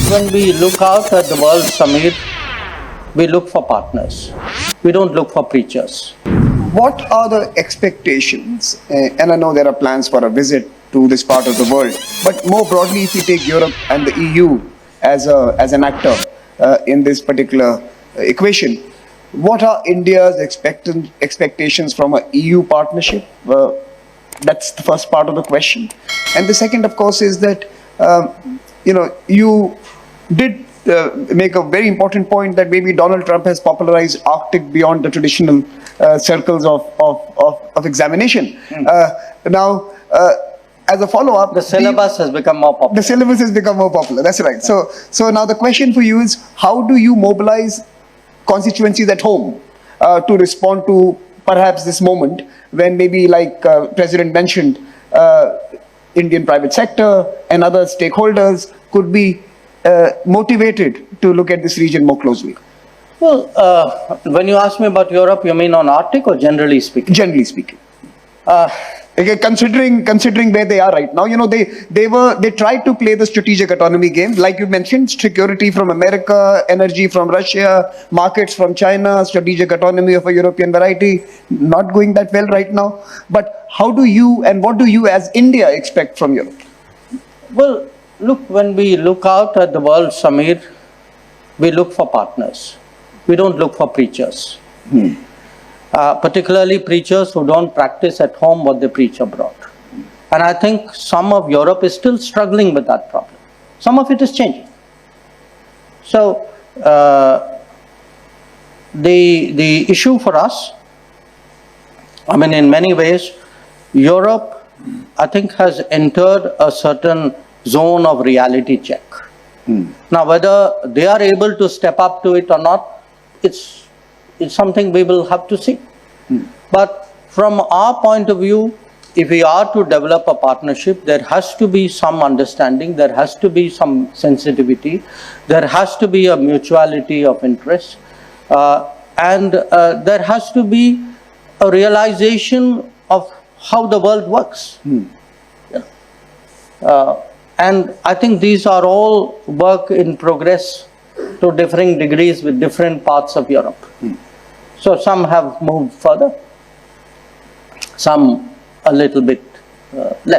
when we look out at the world, Samir, we look for partners. We don't look for preachers. What are the expectations? And I know there are plans for a visit to this part of the world, but more broadly, if you take Europe and the EU as an actor in this particular equation, what are India's expectations from a EU partnership? That's the first part of the question. And the second, of course, is that you did make a very important point that maybe Donald Trump has popularized Arctic beyond the traditional circles of examination. Now, as a follow-up, the syllabus has become more popular. The syllabus has become more popular. That's right. So now the question for you is, how do you mobilize constituencies at home to respond to perhaps this moment when maybe, like President mentioned, Indian private sector and other stakeholders could be motivated to look at this region more closely? Well, when you ask me about Europe, you mean on Arctic or generally speaking? Generally speaking. Considering where they are right now, they tried to play the strategic autonomy game, like you mentioned, security from America, energy from Russia, markets from China, strategic autonomy of a European variety, not going that well right now. But how do you and what do you as India expect from Europe? Well, look, when we look out at the world, Samir, we look for partners. We don't look for preachers. Particularly preachers who don't practice at home what they preach abroad. And I think some of Europe is still struggling with that problem. Some of it is changing. So, the issue for us, I mean, in many ways, Europe, I think, has entered a certain zone of reality check. Now, whether they are able to step up to it or not, it's something we will have to see. But from our point of view, if we are to develop a partnership, there has to be some understanding, there has to be some sensitivity, there has to be a mutuality of interest, and there has to be a realization of how the world works. And I think these are all work in progress to differing degrees with different parts of Europe. So some have moved further, some a little bit less.